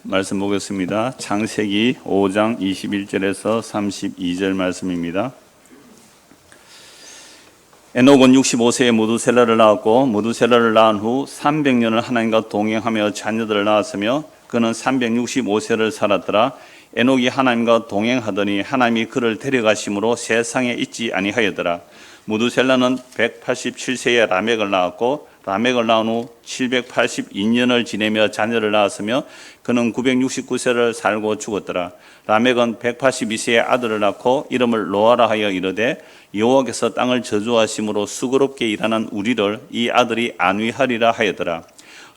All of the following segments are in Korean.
말씀 보겠습니다. 창세기 5장 21절에서 32절 말씀입니다. 에녹은 65세에 무두셀라를 낳았고 무두셀라를 낳은 후 300년을 하나님과 동행하며 자녀들을 낳았으며 그는 365세를 살았더라. 에녹이 하나님과 동행하더니 하나님이 그를 데려가심으로 세상에 있지 아니하였더라. 무두셀라는 187세에 라멕을 낳았고 라멕을 낳은 후 782년을 지내며 자녀를 낳았으며 그는 969세를 살고 죽었더라. 라멕은 182세에 아들을 낳고 이름을 노아라 하여 이르되 여호와께서 땅을 저주하심으로 수고롭게 일하는 우리를 이 아들이 안위하리라 하였더라.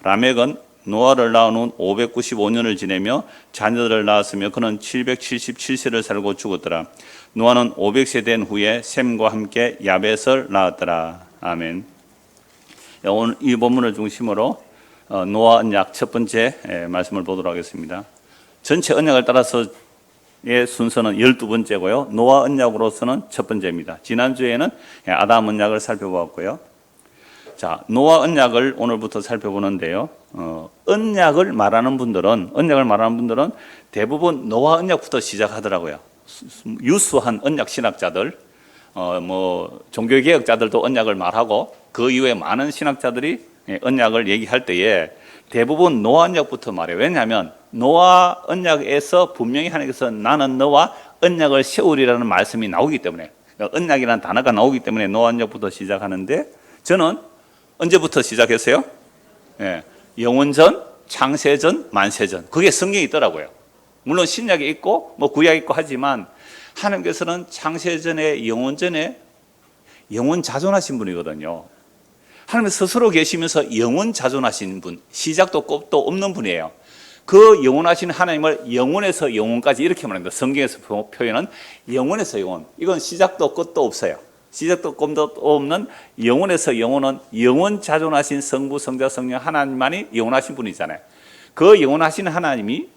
라멕은 노아를 낳은 후 595년을 지내며 자녀들을 낳았으며 그는 777세를 살고 죽었더라. 노아는 500세 된 후에 셈과 함께 야벳을 낳았더라. 아멘. 오늘 이 본문을 중심으로 노아 언약 첫 번째 말씀을 보도록 하겠습니다. 전체 언약을 따라서의 순서는 12번째고요. 노아 언약으로서는 첫 번째입니다. 지난주에는 아담 언약을 살펴보았고요. 자, 노아 언약을 오늘부터 살펴보는데요. 언약을 말하는 분들은 대부분 노아 언약부터 시작하더라고요. 유수한 언약 신학자들, 종교개혁자들도 언약을 말하고 그 이후에 많은 신학자들이 언약을 얘기할 때에 대부분 노아 언약부터 말해요. 왜냐하면 노아 언약에서 분명히 하나님께서 나는 너와 언약을 세우리라는 말씀이 나오기 때문에, 언약이라는 단어가 나오기 때문에 노아 언약부터 시작하는데, 저는 언제부터 시작했어요? 영원전, 창세전, 만세전. 그게 성경에 있더라고요. 물론 신약에 있고 구약에 있고 하지만 하나님께서는 창세전에 영원전에 영원 자존하신 분이거든요. 하나님 스스로 계시면서 영원 자존하신 분, 시작도 끝도 없는 분이에요. 그 영원하신 하나님을 영원에서 영원까지 이렇게 말합니다. 성경에서 표현은 영원에서 영원. 이건 시작도 끝도 없어요. 시작도 끝도 없는 영원에서 영원은 영원 자존하신 성부, 성자, 성령 하나님만이 영원하신 분이잖아요. 그 영원하신 하나님이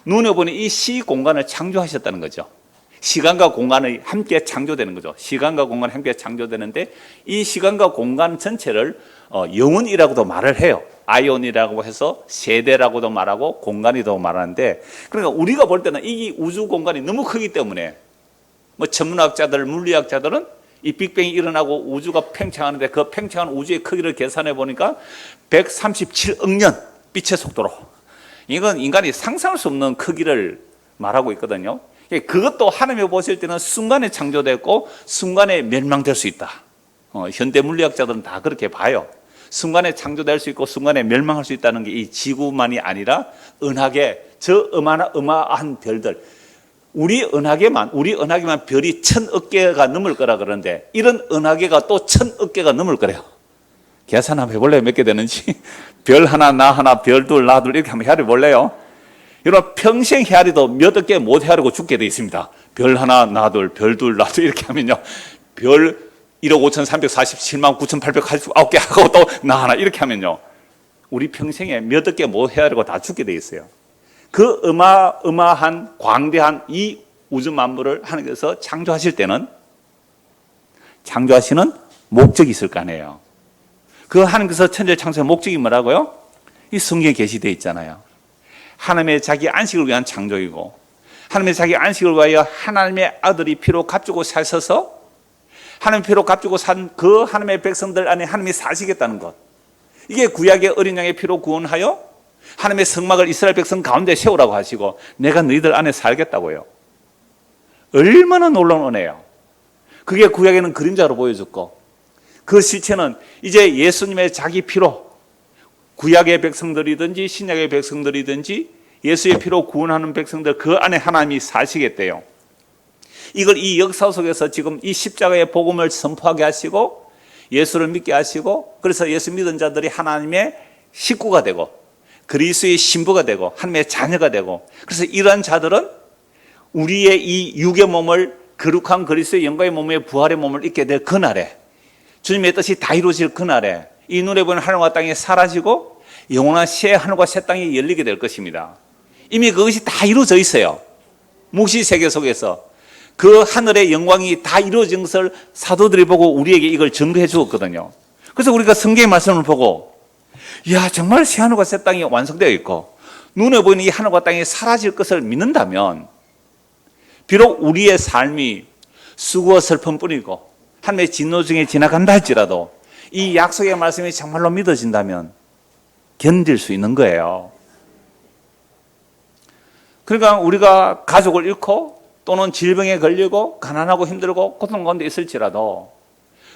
눈에 보니 이 시 공간을 창조하셨다는 거죠. 시간과 공간이 함께 창조되는 거죠. 시간과 공간이 함께 창조되는데 이 시간과 공간 전체를 영원이라고도 말을 해요. 아이온이라고 해서 세대라고도 말하고 공간이라고 말하는데, 그러니까 우리가 볼 때는 이 우주 공간이 너무 크기 때문에 천문학자들, 물리학자들은 이 빅뱅이 일어나고 우주가 팽창하는데 그 팽창한 우주의 크기를 계산해 보니까 137억 년 빛의 속도로, 이건 인간이 상상할 수 없는 크기를 말하고 있거든요. 그것도 하나님이 보실 때는 순간에 창조됐고 순간에 멸망될 수 있다. 현대 물리학자들은 다 그렇게 봐요. 순간에 창조될 수 있고 순간에 멸망할 수 있다는 게 이 지구만이 아니라 은하계, 저 어마어마한 별들, 우리 은하계만 별이 1000억 개가 넘을 거라 그러는데 이런 은하계가 또 1000억 개가 넘을 거래요. 계산 한번 해볼래요? 몇 개 되는지? 별 하나, 나 하나, 별 둘, 나 둘 이렇게 한번 헤아려 볼래요? 여러분 평생 헤아리도 몇 개 못 헤아리고 죽게 돼 있습니다. 별 하나, 나 둘, 별 둘, 나 둘 이렇게 하면요, 별 1억 5,347만 9,889개 하고 또 나 하나 이렇게 하면요, 우리 평생에 몇 개 못 헤아리고 다 죽게 돼 있어요. 그 어마어마한 광대한 이 우주 만물을 하나님께서 창조하실 때는 창조하시는 목적이 있을 거 아니에요. 그 하나님께서 천지를 창조한 목적이 뭐라고요? 이 성경에 게시되어 있잖아요. 하나님의 자기 안식을 위한 창조이고, 하나님의 자기 안식을 위하여 하나님의 아들이 피로 값주고 사셔서 하나님의 피로 값주고 산 그 하나님의 백성들 안에 하나님이 사시겠다는 것, 이게 구약의 어린 양의 피로 구원하여 하나님의 성막을 이스라엘 백성 가운데 세우라고 하시고 내가 너희들 안에 살겠다고요. 얼마나 놀라운 은혜예요. 그게 구약에는 그림자로 보여졌고 그 실체는 이제 예수님의 자기 피로, 구약의 백성들이든지 신약의 백성들이든지 예수의 피로 구원하는 백성들 그 안에 하나님이 사시겠대요. 이걸 이 역사 속에서 지금 이 십자가의 복음을 선포하게 하시고 예수를 믿게 하시고, 그래서 예수 믿은 자들이 하나님의 식구가 되고 그리스도의 신부가 되고 하나님의 자녀가 되고, 그래서 이러한 자들은 우리의 이 육의 몸을 거룩한 그리스도의 영광의 몸의 부활의 몸을 입게 될 그날에, 주님의 뜻이 다 이루어질 그날에 이 눈에 보이는 하늘과 땅이 사라지고 영원한 새 하늘과 새 땅이 열리게 될 것입니다. 이미 그것이 다 이루어져 있어요. 묵시 세계 속에서 그 하늘의 영광이 다 이루어진 것을 사도들이 보고 우리에게 이걸 증거해 주었거든요. 그래서 우리가 성경의 말씀을 보고, 이야 정말 새 하늘과 새 땅이 완성되어 있고 눈에 보이는 이 하늘과 땅이 사라질 것을 믿는다면 비록 우리의 삶이 수고와 슬픔뿐이고 하나님의 진노 중에 지나간다 할지라도 이 약속의 말씀이 정말로 믿어진다면 견딜 수 있는 거예요. 그러니까 우리가 가족을 잃고 또는 질병에 걸리고 가난하고 힘들고 고통 가운데 있을지라도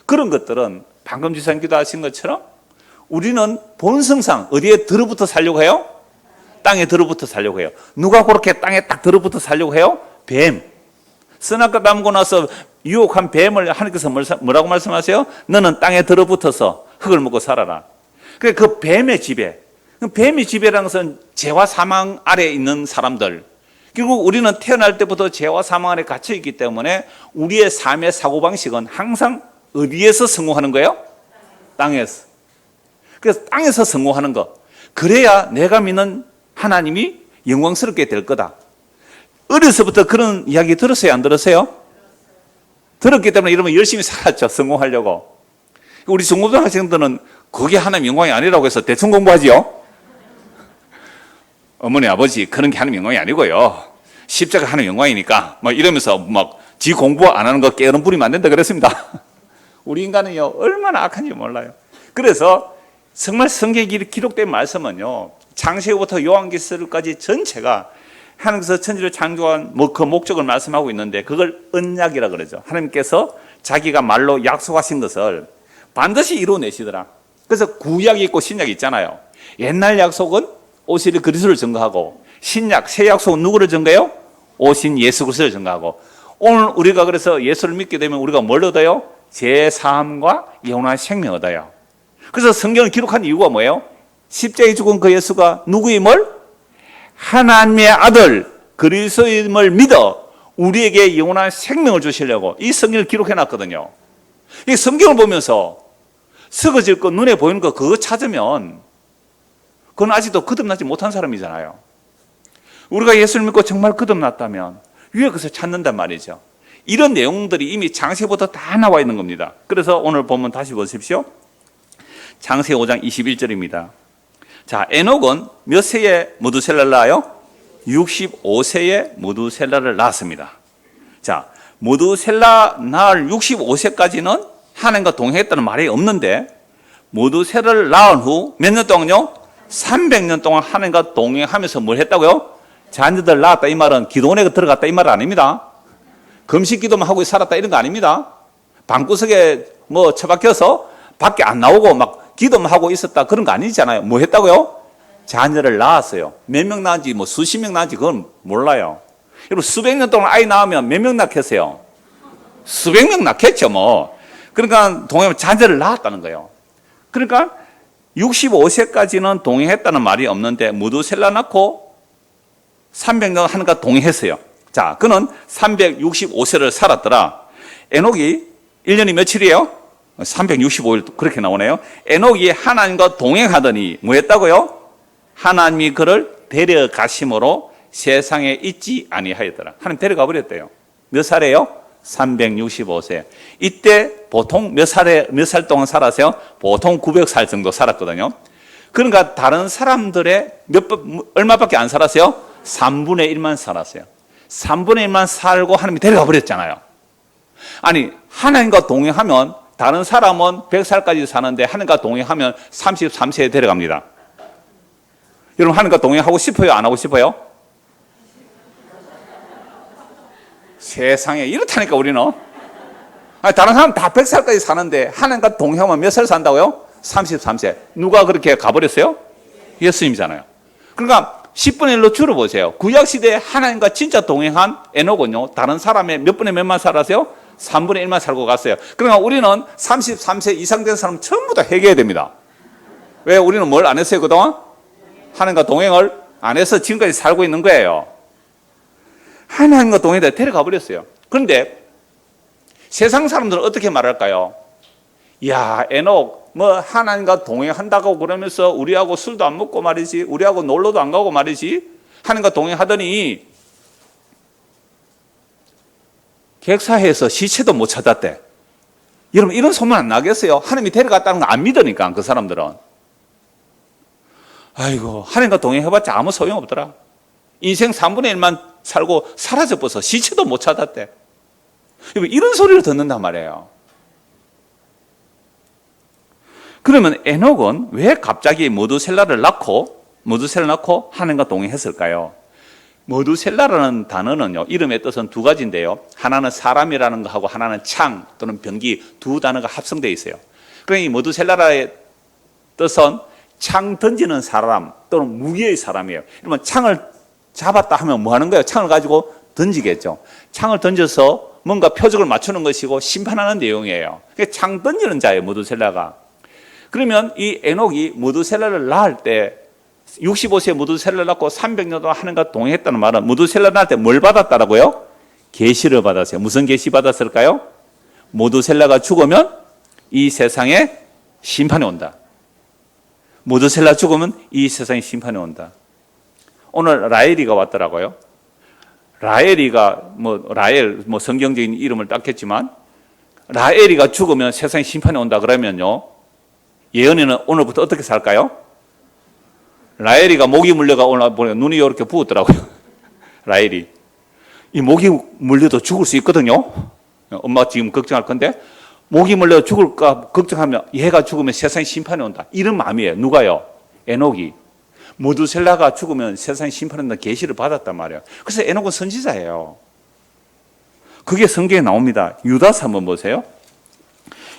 그런 것들은 방금 지사님 기도하신 것처럼 우리는 본성상 어디에 들어붙어 살려고 해요? 땅에 들어붙어 살려고 해요. 누가 그렇게 땅에 딱 들어붙어 살려고 해요? 뱀. 선악과 담고 나서 유혹한 뱀을 하나님께서 뭐라고 말씀하세요? 너는 땅에 들어붙어서 흙을 먹고 살아라. 그 뱀의 지배. 뱀의 지배라는 것은 죄와 사망 아래에 있는 사람들. 결국 우리는 태어날 때부터 죄와 사망 아래 갇혀 있기 때문에 우리의 삶의 사고방식은 항상 어디에서 성공하는 거예요? 땅에서. 그래서 땅에서 성공하는 것. 그래야 내가 믿는 하나님이 영광스럽게 될 거다. 어려서부터 그런 이야기 들었어요? 안 들었어요? 들었기 때문에 이러면 열심히 살았죠. 성공하려고. 우리 중고등학생들은 그게 하나님 영광이 아니라고 해서 대충 공부하지요? 어머니, 아버지, 그런 게 하나님 영광이 아니고요. 십자가 하나님 영광이니까 막 이러면서 막 지 공부 안 하는 거 깨어름 부리면 안 된다 그랬습니다. 우리 인간은요, 얼마나 악한지 몰라요. 그래서 정말 성경에 기록된 말씀은요, 창세기부터 요한계시록까지 전체가 하나님께서 천지를 창조한 그 목적을 말씀하고 있는데 그걸 언약이라 그러죠. 하나님께서 자기가 말로 약속하신 것을 반드시 이루어내시더라. 그래서 구약이 있고 신약이 있잖아요. 옛날 약속은 오실 그리스도를 증거하고 신약, 새 약속은 누구를 증거해요? 오신 예수 그리스도를 증거하고 오늘 우리가 그래서 예수를 믿게 되면 우리가 뭘 얻어요? 제사함과 영원한 생명 얻어요. 그래서 성경을 기록한 이유가 뭐예요? 십자가에 죽은 그 예수가 누구임을? 하나님의 아들 그리스도임을 믿어 우리에게 영원한 생명을 주시려고 이 성경을 기록해 놨거든요. 이 성경을 보면서 썩어질 거 눈에 보이는 거 그거 찾으면 그건 아직도 거듭나지 못한 사람이잖아요. 우리가 예수를 믿고 정말 거듭났다면 왜 그것을 찾는단 말이죠. 이런 내용들이 이미 창세기부터 다 나와 있는 겁니다. 그래서 오늘 보면 다시 보십시오. 창세기 5장 21절입니다. 자, 에녹은 몇 세에 무두셀라를 낳아요? 65세에 무두셀라를 낳았습니다. 자, 무두셀라 낳을 65세까지는 하나님과 동행했다는 말이 없는데 무두셀라를 낳은 후 몇 년 동안요? 300년 동안 하나님과 동행하면서 뭘 했다고요? 자녀들 낳았다 이 말은 기도원에 들어갔다 이 말 아닙니다. 금식 기도만 하고 살았다 이런 거 아닙니다. 방구석에 뭐 처박혀서 밖에 안 나오고 막 기도만 하고 있었다 그런 거 아니잖아요. 뭐 했다고요? 자녀를 낳았어요. 몇 명 낳은지 뭐 수십 명 낳은지 그건 몰라요. 여러분 수백 년 동안 아이 낳으면 몇 명 낳겠어요? 수백 명 낳겠죠 뭐. 그러니까 동행 자녀를 낳았다는 거예요. 그러니까 65세까지는 동행했다는 말이 없는데 무두셀라 낳고 300년 하나님과 동행했어요. 자, 그는 365세를 살았더라. 에녹이 1년이 며칠이에요? 365일 그렇게 나오네요. 에녹이 하나님과 동행하더니 뭐 했다고요? 하나님이 그를 데려가심으로 세상에 있지 아니하였더라. 하나님 데려가 버렸대요. 몇 살이에요? 365세. 이때 보통 몇 살 동안 살았어요? 보통 900살 정도 살았거든요. 그러니까 다른 사람들의 얼마밖에 안 살았어요? 3분의 1만 살았어요. 3분의 1만 살고 하나님이 데려가 버렸잖아요. 아니, 하나님과 동행하면 다른 사람은 100살까지 사는데 하나님과 동행하면 33세에 데려갑니다. 여러분 하나님과 동행하고 싶어요? 안 하고 싶어요? 세상에 이렇다니까 우리는. 아니, 다른 사람 다 100살까지 사는데 하나님과 동행하면 몇 살 산다고요? 33세. 누가 그렇게 가버렸어요? 예수님이잖아요. 그러니까 10분의 1로 줄여보세요. 구약시대에 하나님과 진짜 동행한 에녹은요, 다른 사람의 몇 분의 몇만 살았어요? 3분의 1만 살고 갔어요. 그러니까 우리는 33세 이상 된 사람 전부 다 회개해야 됩니다. 왜? 우리는 뭘 안 했어요 그동안? 하나님과 동행을 안 해서 지금까지 살고 있는 거예요. 하나님과 동행에 데려가 버렸어요. 그런데 세상 사람들은 어떻게 말할까요? 야, 에녹 뭐 하나님과 동행한다고 그러면서 우리하고 술도 안 먹고 말이지, 우리하고 놀러도 안 가고 말이지, 하나님과 동행하더니 객사해서 시체도 못 찾았대. 여러분 이런 소문 안 나겠어요? 하나님이 데려갔다는 거 안 믿으니까 그 사람들은. 아이고, 하나님과 동행해봤자 아무 소용없더라. 인생 3분의 1만 살고 사라져버서 시체도 못 찾았대. 이런 소리를 듣는단 말이에요. 그러면 에녹은 왜 갑자기 머두셀라를 낳고 하나님과 동행했을까요? 머두셀라라는 단어는요, 이름의 뜻은 두 가지인데요. 하나는 사람이라는 거하고 하나는 창 또는 변기, 두 단어가 합성되어 있어요. 그러니까 이 머두셀라의 뜻은 창 던지는 사람 또는 무기의 사람이에요. 그러면 창을 잡았다 하면 뭐 하는 거예요? 창을 가지고 던지겠죠. 창을 던져서 뭔가 표적을 맞추는 것이고 심판하는 내용이에요. 창 던지는 자예요, 머두셀라가. 그러면 이 에녹이 머두셀라를 낳을 때 65세에 머두셀라를 낳고 300년 동안 하나님과 동행했다는 말은 머두셀라를 낳을 때 뭘 받았다라고요? 계시를 받았어요. 무슨 계시 받았을까요? 머두셀라가 죽으면 이 세상에 심판이 온다. 머두셀라 죽으면 이 세상에 심판이 온다. 오늘 라헬이가 왔더라고요. 라헬이가 라헬 성경적인 이름을 땄겠지만 라헬이가 죽으면 세상에 심판이 온다 그러면요, 예언이는 오늘부터 어떻게 살까요? 라헬이가 모기 물려가 오늘 보니까 눈이 이렇게 부었더라고요. 라헬이. 이 모기 물려도 죽을 수 있거든요. 엄마 지금 걱정할 건데, 모기 물려 죽을까 걱정하면 얘가 죽으면 세상에 심판이 온다. 이런 마음이에요. 누가요? 에녹이. 머두셀라가 죽으면 세상에 심판이 온다 계시를 받았단 말이에요. 그래서 에녹은 선지자예요. 그게 성경에 나옵니다. 유다서 한번 보세요.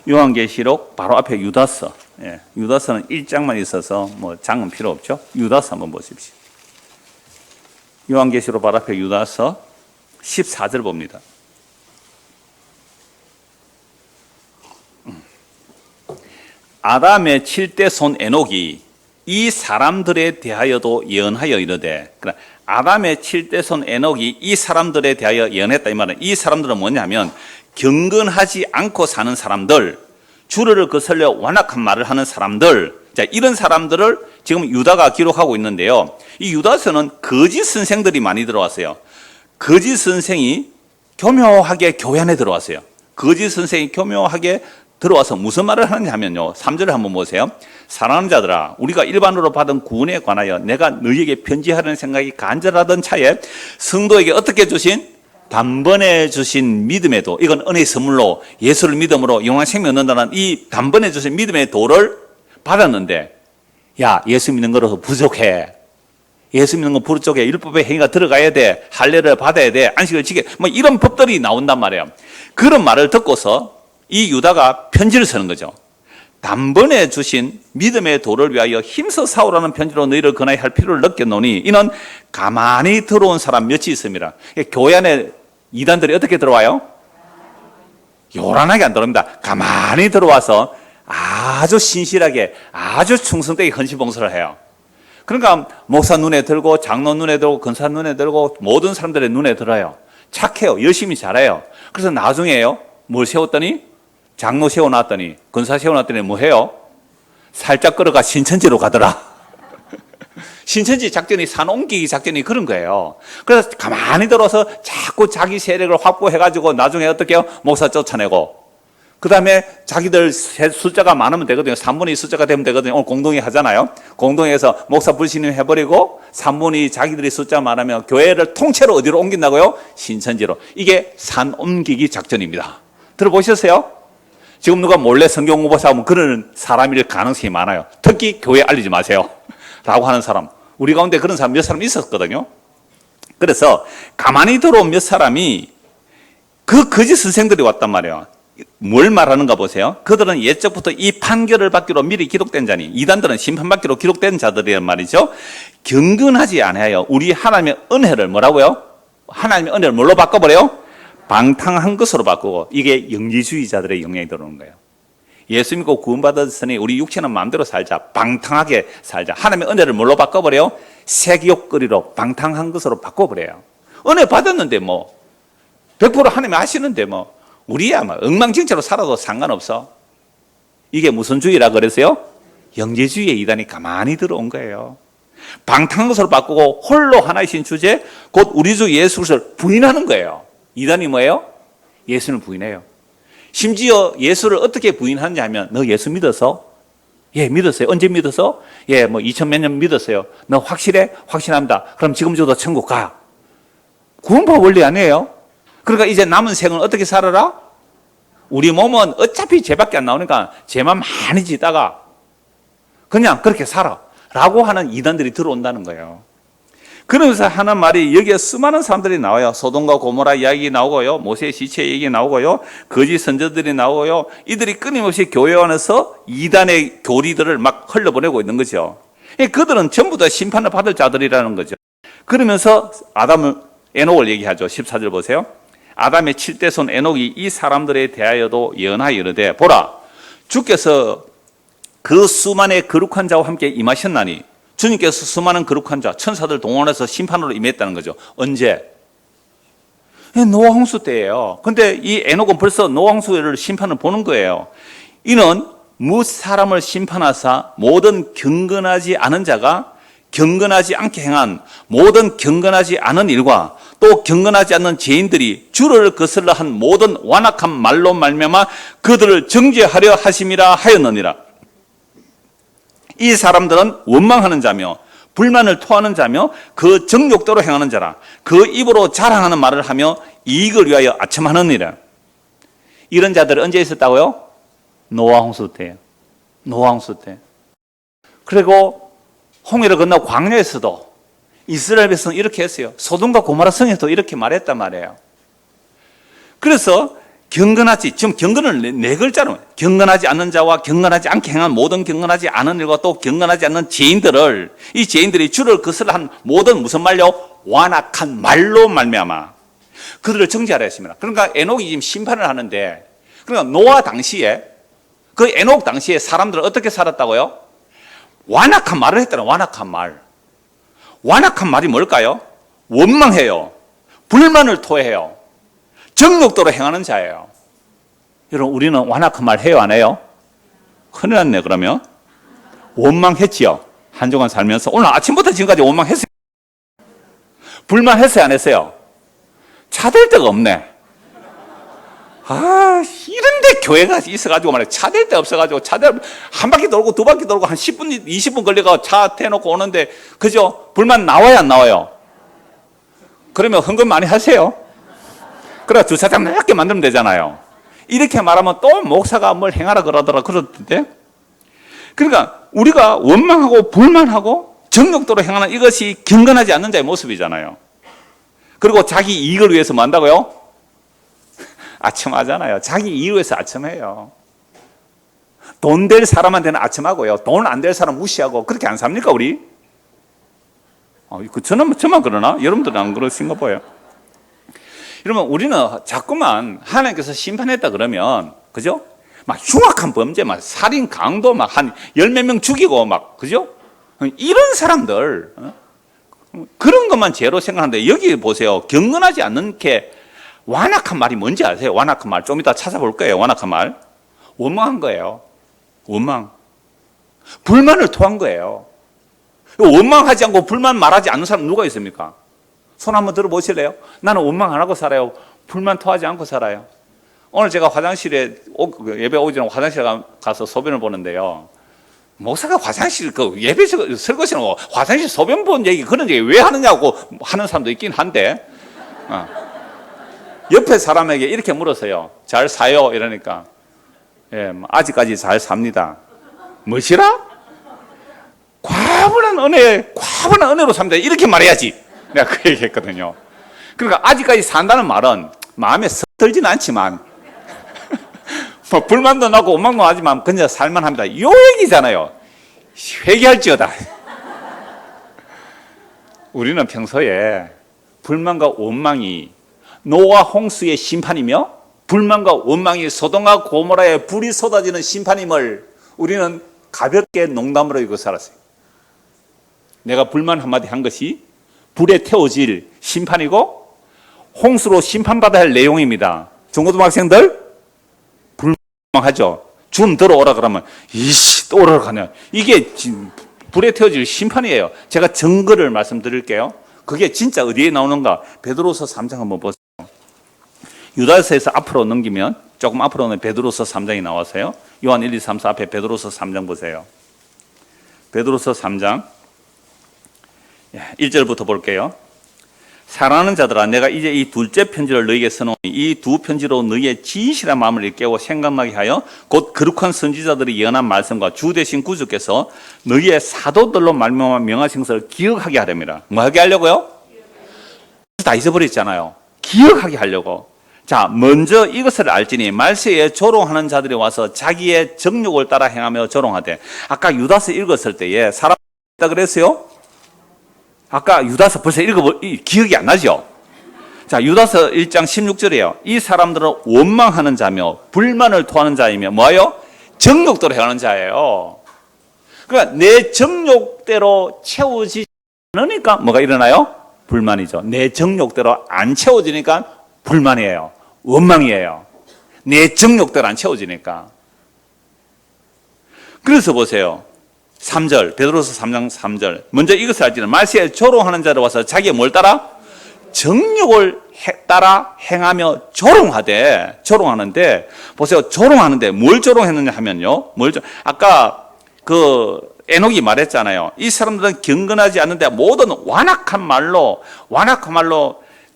요한계시록 바로 앞에 유다서. 예, 유다서는 1장만 있어서 장은 필요 없죠. 유다서 한번 보십시오. 요한계시록 바로 앞에 유다서 14절 봅니다. 아담의 7대 손 에녹이 이 사람들에 대하여도 예언하여 이르되, 그러니까 아담의 7대 손 에녹이 이 사람들에 대하여 예언했다. 이 말은 이 사람들은 뭐냐면 경건하지 않고 사는 사람들, 주를 거슬려 완악한 말을 하는 사람들, 자, 이런 사람들을 지금 유다가 기록하고 있는데요. 이 유다서는 거짓 선생들이 많이 들어왔어요. 거짓 선생이 교묘하게 교회 안에 들어왔어요. 거짓 선생이 교묘하게 들어와서 무슨 말을 하느냐 하면요, 3절을 한번 보세요. 사랑하는 자들아, 우리가 일반으로 받은 구원에 관하여 내가 너희에게 편지하려는 생각이 간절하던 차에 성도에게 어떻게 주신? 단번에 주신 믿음에도, 이건 은혜의 선물로 예수를 믿음으로 영원한 생명 얻는다는 이 단번에 주신 믿음의 도를 받았는데, 야, 예수 믿는 거로서 부족해. 예수 믿는 거 부족해. 율법의 행위가 들어가야 돼. 할례를 받아야 돼. 안식을 지켜. 이런 법들이 나온단 말이에요. 그런 말을 듣고서 이 유다가 편지를 쓰는 거죠. 단번에 주신 믿음의 도를 위하여 힘써 싸우라는 편지로 너희를 권하여 할 필요를 느꼈노니, 이는 가만히 들어온 사람 몇이 있습니다. 교회 안에 이단들이 어떻게 들어와요? 요란하게 안 들어옵니다. 가만히 들어와서 아주 신실하게, 아주 충성되게 헌신봉사를 해요. 그러니까 목사 눈에 들고, 장로 눈에 들고, 권사 눈에 들고, 모든 사람들의 눈에 들어요. 착해요. 열심히 잘해요. 그래서 나중에요, 뭘 세웠더니, 장로 세워놨더니, 권사 세워놨더니 뭐 해요? 살짝 걸어가 신천지로 가더라. 신천지 작전이, 산 옮기기 작전이 그런 거예요. 그래서 가만히 들어서 자꾸 자기 세력을 확보해가지고 나중에 어떻게 해요? 목사 쫓아내고, 그 다음에 자기들 숫자가 많으면 되거든요. 3분의 2 숫자가 되면 되거든요. 오늘 공동회 하잖아요. 공동회에서 목사 불신임 해버리고 3분의 2 자기들이 숫자 많으면 교회를 통째로 어디로 옮긴다고요? 신천지로. 이게 산 옮기기 작전입니다. 들어보셨어요? 지금 누가 몰래 성경 공부하면 그런 사람일 가능성이 많아요. 특히 교회에 알리지 마세요 라고 하는 사람, 우리 가운데 그런 사람 몇 사람 있었거든요. 그래서 가만히 들어온 몇 사람이 그 거짓 선생들이 왔단 말이에요. 뭘 말하는가 보세요. 그들은 옛적부터 이 판결을 받기로 미리 기록된 자니, 이단들은 심판받기로 기록된 자들이란 말이죠. 경건하지 아니하여 우리 하나님의 은혜를 뭐라고요? 하나님의 은혜를 뭘로 바꿔버려요? 방탕한 것으로 바꾸고, 이게 영지주의자들의 영향이 들어오는 거예요. 예수 믿고 구원받았으니 우리 육체는 마음대로 살자, 방탕하게 살자. 하나님의 은혜를 뭘로 바꿔버려요? 색욕거리로, 방탕한 것으로 바꿔버려요. 은혜 받았는데 100% 하나님이 하시는데 우리야 엉망진창으로 살아도 상관없어. 이게 무슨 주의라 그랬어요? 영지주의의 이단이 가만히 들어온 거예요. 방탕한 것으로 바꾸고 홀로 하나이신 주제, 곧 우리 주 예수 그리스도를 부인하는 거예요. 이단이 뭐예요? 예수를 부인해요. 심지어 예수를 어떻게 부인하느냐 하면, 너 예수 믿어서 예, 믿었어요. 언제 믿었어? 예, 뭐 2000 몇 년 믿었어요. 너 확실해? 확실합니다. 그럼 지금 줘도 천국 가. 구원파 원리 아니에요? 그러니까 이제 남은 생은 어떻게 살아라? 우리 몸은 어차피 죄밖에 안 나오니까 죄만 많이 지다가 그냥 그렇게 살아. 라고 하는 이단들이 들어온다는 거예요. 그러면서 하는 말이 여기에 수많은 사람들이 나와요. 소돔과 고모라 이야기 나오고요. 모세의 시체 얘기 나오고요. 거짓 선저들이 나오고요. 이들이 끊임없이 교회 안에서 이단의 교리들을 막 흘려보내고 있는 거죠. 그들은 전부 다 심판을 받을 자들이라는 거죠. 그러면서 에녹을 얘기하죠. 14절 보세요. 아담의 7대 손 에녹이 이 사람들에 대하여도 예언하여 이르되 보라 주께서 그 수많은 거룩한 자와 함께 임하셨나니 주님께서 수많은 거룩한 자 천사들 동원해서 심판으로 임했다는 거죠. 언제? 노아 홍수 때예요. 근데 이 에녹은 벌써 노아 홍수를 심판을 보는 거예요. 이는 무 사람을 심판하사 모든 경건하지 않은 자가 경건하지 않게 행한 모든 경건하지 않은 일과 또 경건하지 않는 죄인들이 주를 거슬러 한 모든 완악한 말로 말미암아 그들을 정죄하려 하심이라 하였느니라. 이 사람들은 원망하는 자며 불만을 토하는 자며 그 정욕대로 행하는 자라. 그 입으로 자랑하는 말을 하며 이익을 위하여 아첨하느니라. 이런 자들은 언제 있었다고요? 노아 홍수 때예요. 노아 홍수 때. 그리고 홍해를 건너 광야에서도 이스라엘 백성은 이렇게 했어요. 소돔과 고모라 성에서도 이렇게 말했단 말이에요. 그래서 경건하지, 지금 경건을 네 글자로 경건하지 않는 자와 경건하지 않게 행한 모든 경건하지 않은 일과 또 경건하지 않는 죄인들을 이 죄인들이 주를 거슬러 한 모든 무슨 말요? 완악한 말로 말미암아 그들을 정죄하라 했습니다. 그러니까 에녹이 지금 심판을 하는데 그러니까 노아 당시에 그 에녹 당시에 사람들은 어떻게 살았다고요? 완악한 말을 했다는 완악한 말. 완악한 말이 뭘까요? 원망해요. 불만을 토해요. 정욕대로 행하는 자예요. 여러분 우리는 완악한 말 해요 안 해요? 큰일 났네. 그러면 원망했지요. 한 주간 살면서 오늘 아침부터 지금까지 원망했어요. 불만했어요 안 했어요? 차댈 데가 없네. 이런데 교회가 있어가지고 말이야. 차댈 데 없어가지고 한 바퀴 돌고 두 바퀴 돌고 한 10분 20분 걸려가 차 대놓고 오는데 그죠? 불만 나와요 안 나와요? 그러면 헌금 많이 하세요. 그래 주차장 넓게 만들면 되잖아요. 이렇게 말하면 또 목사가 뭘 행하라 그러던데. 그러니까 우리가 원망하고 불만하고 정욕대로 행하는 이것이 경건하지 않는 자의 모습이잖아요. 그리고 자기 이익을 위해서 뭐 한다고요? 아첨하잖아요. 자기 이익을 위해서 아첨해요. 돈 될 사람한테는 아첨하고요. 돈 안 될 사람 무시하고 그렇게 안 삽니까 우리? 저만 그러나? 여러분들은 안 그러신가 봐요. 여러분 우리는 자꾸만 하나님께서 심판했다 그러면 그죠? 막 흉악한 범죄, 막 살인, 강도 막 한 열 몇 명 죽이고 막 그죠? 이런 사람들 그런 것만 죄로 생각하는데 여기 보세요. 경건하지 않는 게 완악한 말이 뭔지 아세요? 완악한 말 좀 이따 찾아볼 거예요. 완악한 말 원망한 거예요. 원망 불만을 토한 거예요. 원망하지 않고 불만 말하지 않는 사람 누가 있습니까? 손 한번 들어보실래요? 나는 원망 안 하고 살아요. 불만 토하지 않고 살아요. 오늘 제가 화장실에 예배 오기 전에 화장실에 가서 소변을 보는데요. 목사가 화장실 예배 설거지는 화장실 소변 본 얘기 그런 얘기 왜 하느냐고 하는 사람도 있긴 한데 옆에 사람에게 이렇게 물었어요. 잘 사요? 이러니까 아직까지 잘 삽니다. 뭐시라? 과분한 은혜로 삽니다. 이렇게 말해야지. 내가 그 얘기 했거든요. 그러니까 아직까지 산다는 말은 마음에 들지는 않지만 뭐 불만도 나고 원망도 하지만 그냥 살만합니다. 이 얘기잖아요. 회개할지어다. 우리는 평소에 불만과 원망이 노아 홍수의 심판이며 불만과 원망이 소돔과 고모라의 불이 쏟아지는 심판임을 우리는 가볍게 농담으로 이고 살았어요. 내가 불만 한마디 한 것이 불에 태워질 심판이고 홍수로 심판받아야 할 내용입니다. 중고등학생들 불만하죠. 좀 들어오라 그러면 이씨 또 오라 가냐. 이게 불에 태워질 심판이에요. 제가 증거를 말씀드릴게요. 그게 진짜 어디에 나오는가? 베드로서 3장 한번 보세요. 유다서에서 앞으로 넘기면 조금 앞으로 오면 베드로서 3장이 나와서요. 요한 1, 2, 3, 4 앞에 베드로서 3장 보세요. 베드로서 3장 1절부터 볼게요. 사랑하는 자들아, 내가 이제 이 둘째 편지를 너희에게 써놓으니 이 두 편지로 너희의 진실한 마음을 일깨워 생각나게 하여 곧 거룩한 선지자들이 예언한 말씀과 주 되신 구주께서 너희의 사도들로 말미암아 명하신 것을 기억하게 하렵니다. 뭐 하게 하려고요? 다 잊어버렸잖아요. 기억하게 하려고. 자, 먼저 이것을 알지니 말세에 조롱하는 자들이 와서 자기의 정욕을 따라 행하며 조롱하되, 아까 유다서 읽었을 때에 사람 있다 그랬어요? 아까 유다서 벌써 기억이 안 나죠? 자, 유다서 1장 16절이에요. 이 사람들은 원망하는 자며 불만을 토하는 자이며 뭐예요? 정욕대로 행하는 자예요. 그러니까 내 정욕대로 채워지지 않으니까 뭐가 일어나요? 불만이죠. 내 정욕대로 안 채워지니까 불만이에요. 원망이에요. 내 정욕대로 안 채워지니까. 그래서 보세요. 3절, 베드로서 3장 3절. 먼저 이것을 알지는 말세에 조롱하는 자를 와서 자기의 뭘 따라? 정욕을 따라 행하며 조롱하는데, 보세요. 조롱하는데 뭘 조롱했느냐 하면요. 아까 에녹이 말했잖아요. 이 사람들은 경건하지 않는데 모든 완악한 말로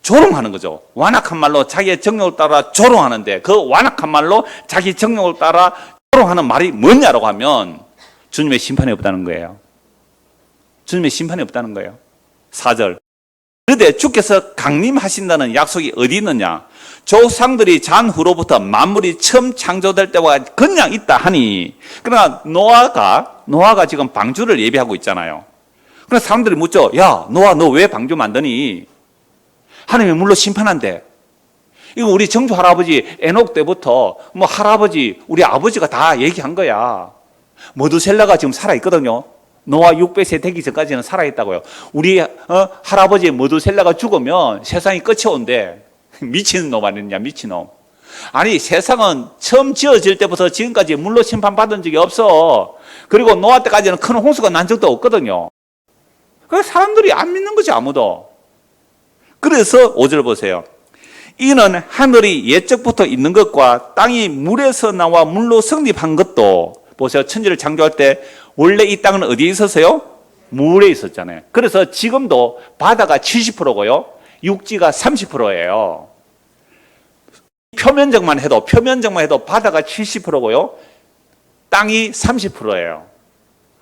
조롱하는 거죠. 완악한 말로 자기의 정욕을 따라 조롱하는데, 그 완악한 말로 자기 정욕을 따라 조롱하는 말이 뭐냐라고 하면 주님의 심판이 없다는 거예요. 주님의 심판이 없다는 거예요. 4절. 그런데 주께서 강림하신다는 약속이 어디 있느냐? 조상들이 잔 후로부터 만물이 처음 창조될 때와 그냥 있다 하니. 그러나 노아가 지금 방주를 예비하고 있잖아요. 그래서 사람들이 묻죠. 야, 노아 너 왜 방주 만드니? 하나님이 물로 심판한대. 이거 우리 정조 할아버지 에녹 때부터 할아버지, 우리 아버지가 다 얘기한 거야. 머두셀라가 지금 살아있거든요. 노아 600세 되기 전까지는 살아있다고요. 우리 할아버지 머두셀라가 죽으면 세상이 끝이 온대. 미친놈 아니냐, 미친놈. 아니, 세상은 처음 지어질 때부터 지금까지 물로 심판받은 적이 없어. 그리고 노아 때까지는 큰 홍수가 난 적도 없거든요. 그래서 사람들이 안 믿는 거지, 아무도. 그래서 5절 보세요. 이는 하늘이 옛적부터 있는 것과 땅이 물에서 나와 물로 성립한 것도, 보세요. 천지를 창조할 때 원래 이 땅은 어디에 있었어요? 물에 있었잖아요. 그래서 지금도 바다가 70%고요. 육지가 30%예요. 표면적만 해도 바다가 70%고요. 땅이 30%예요.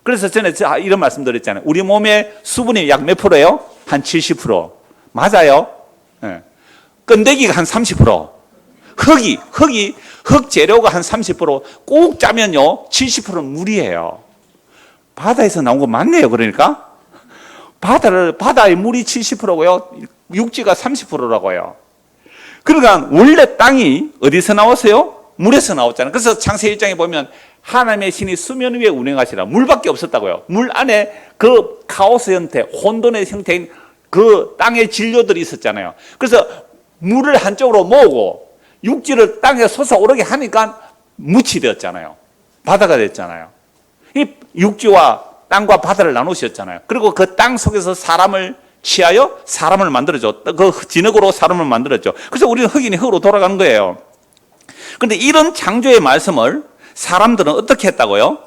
그래서 전에 이런 말씀 드렸잖아요. 우리 몸의 수분이 약 몇 프로예요? 한 70%. 맞아요. 네. 건더기가 한 30%. 흙 재료가 한 30%, 꼭 짜면요, 70%는 물이에요. 바다에서 나온 거 맞네요, 그러니까. 바다의 물이 70%고요, 육지가 30%라고요. 그러니까 원래 땅이 어디서 나왔어요? 물에서 나왔잖아요. 그래서 창세기 1장에 보면 하나님의 신이 수면 위에 운행하시라. 물밖에 없었다고요. 물 안에 그 카오스 형태, 혼돈의 형태인 그 땅의 진료들이 있었잖아요. 그래서 물을 한쪽으로 모으고 육지를 땅에 솟아오르게 하니까 묻이 되었잖아요. 바다가 됐잖아요. 이 육지와 땅과 바다를 나누셨잖아요. 그리고 그 땅 속에서 사람을 취하여 사람을 만들어줘. 그 진흙으로 사람을 만들었죠. 그래서 우리는 흙이니 흙으로 돌아가는 거예요. 그런데 이런 창조의 말씀을 사람들은 어떻게 했다고요?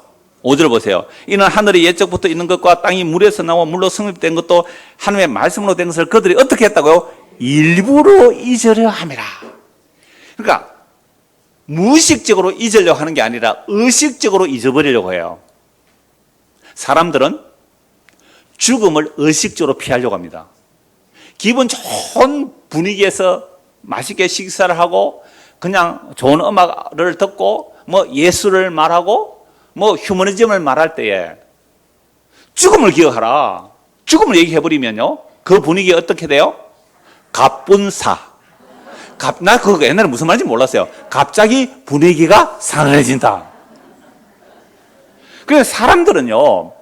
5절 보세요. 이는 하늘이 옛적부터 있는 것과 땅이 물에서 나와 물로 성립된 것도 하나님의 말씀으로 된 것을 그들이 어떻게 했다고요? 일부러 잊으려 함이라. 그러니까 무의식적으로 잊으려고 하는 게 아니라 의식적으로 잊어버리려고 해요. 사람들은 죽음을 의식적으로 피하려고 합니다. 기분 좋은 분위기에서 맛있게 식사를 하고 그냥 좋은 음악을 듣고 예술을 말하고 휴머니즘을 말할 때에 죽음을 기억하라. 죽음을 얘기해버리면요, 그 분위기 어떻게 돼요? 갑분사. 나 그거 옛날에 무슨 말인지 몰랐어요. 갑자기 분위기가 싸늘해진다. 그래서 사람들은요,